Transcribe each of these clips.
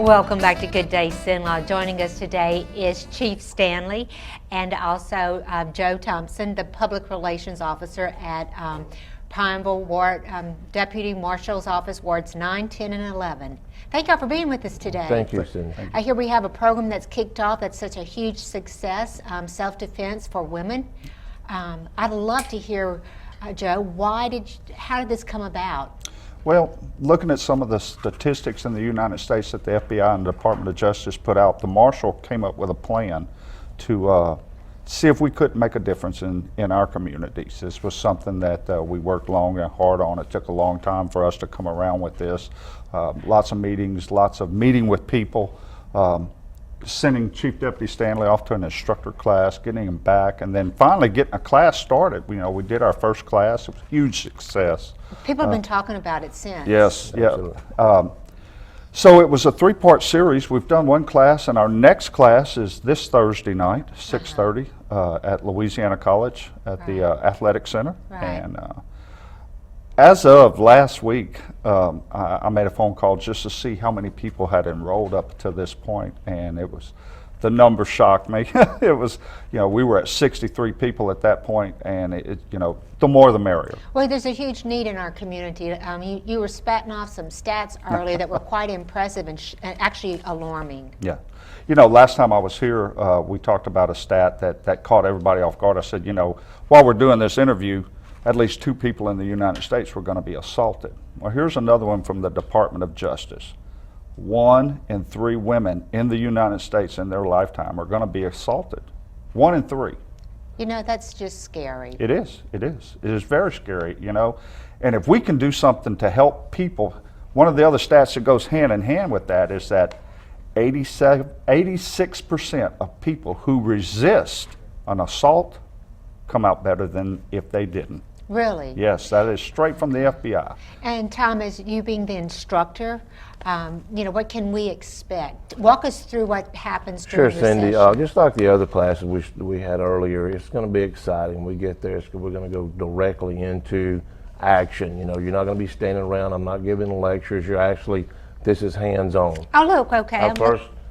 Welcome back to Good Day Sin-Law. Joining us today is Chief Stanley and also Joe Thompson, the Public Relations Officer at Pineville Ward, Deputy Marshal's Office, Wards 9, 10, and 11. Thank y'all for being with us today. Thank you, Cindy. I hear we have a program that's kicked off that's such a huge success, self-defense for women. I'd love to hear, Joe, how did this come about? Well, looking at some of the statistics in the United States that the FBI and the Department of Justice put out, the Marshal came up with a plan to see if we couldn't make a difference in our communities. This was something that we worked long and hard on. It took a long time for us to come around with this. Lots of meetings, lots of meeting with people, sending Chief Deputy Stanley off to an instructor class, getting him back, and then finally getting a class started. You know, we did our first class. It was a huge success. People have been talking about it since. Yes, yeah. So it was a three-part series. We've done one class, and our next class is this Thursday night, 6:30, at Louisiana College at the Athletic Center. Right. And as of last week, I made a phone call just to see how many people had enrolled up to this point, and the number shocked me. It was, we were at 63 people at that point, and the more the merrier. Well, there's a huge need in our community. You were spatting off some stats earlier that were quite impressive and actually alarming. Yeah. Last time I was here, we talked about a stat that caught everybody off guard. I said, while we're doing this interview, at least 2 people in the United States were going to be assaulted. Well, here's another one from the Department of Justice. 1 in 3 women in the United States in their lifetime are going to be assaulted. 1 in 3. That's just scary. It is. It is. It is very scary, And if we can do something to help people, one of the other stats that goes hand in hand with that is that 86% of people who resist an assault come out better than if they didn't. Really? Yes, that is straight from the FBI. And Tom, as you being the instructor, what can we expect? Walk us through what happens during the Cindy. session. Just like the other classes we had earlier, it's going to be exciting. We get there, we're going to go directly into action. You're not going to be standing around. I'm not giving lectures. This is hands-on. Oh, look, okay.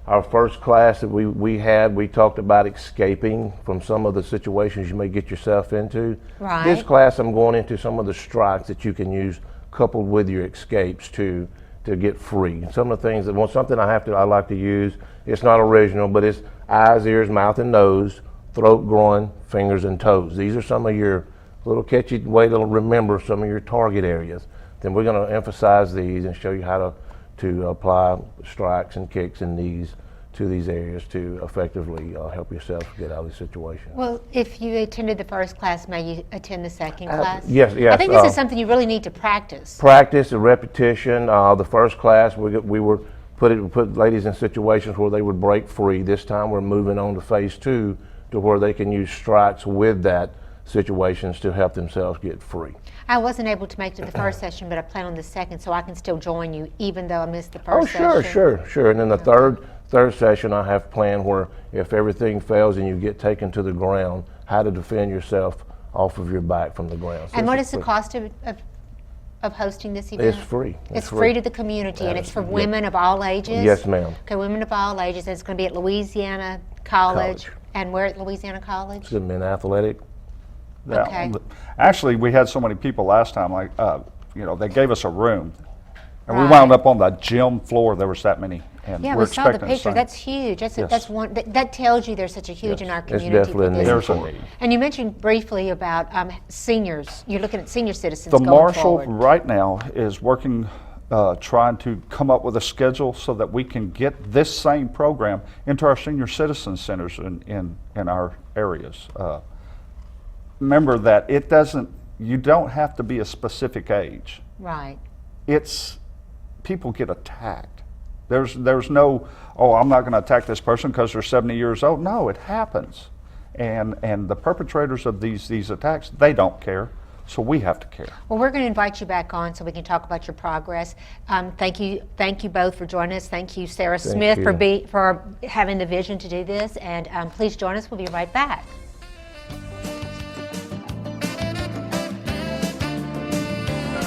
Our first class that we talked about escaping from some of the situations you may get yourself into. Right. This class, I'm going into some of the strikes that you can use coupled with your escapes to get free. Some of the things something I like to use. It's not original, but it's eyes, ears, mouth, and nose, throat, groin, fingers, and toes. These are some of your little catchy way to remember some of your target areas. Then we're going to emphasize these and show you how to apply strikes and kicks and knees to these areas to effectively help yourself get out of the situation. Well, if you attended the first class, may you attend the second class? Yes. I think this is something you really need to practice. Practice and repetition. The first class, we were put ladies in situations where they would break free. This time we're moving on to phase 2 to where they can use strikes with that situations to help themselves get free. I wasn't able to make it to the first session, but I plan on the second, so I can still join you even though I missed the first session. Sure. And then the third session I have planned where if everything fails and you get taken to the ground, how to defend yourself off of your back from the ground. And what is the cost of hosting this event? It's free. It's free to the community, and it's for women of all ages? Yes, ma'am. Okay, women of all ages. It's going to be at Louisiana College. And where at Louisiana College? It's in athletic. Yeah. Okay. Actually, we had so many people last time, they gave us a room. And we wound up on the gym floor. There was that many. And yeah, we're we saw the expecting picture. That's huge. That's one. That tells you there's such a huge in our community. It's definitely There's a need. And you mentioned briefly about seniors. You're looking at senior citizens The going Marshal forward. right now is working, trying to come up with a schedule so that we can get this same program into our senior citizen centers in our areas. Remember that you don't have to be a specific age. Right. People get attacked. There's no, I'm not going to attack this person because they're 70 years old. No, it happens. And the perpetrators of these attacks, they don't care. So we have to care. Well, we're going to invite you back on so we can talk about your progress. Thank you both for joining us. Thank you, Sarah Smith, for having the vision to do this. And please join us. We'll be right back.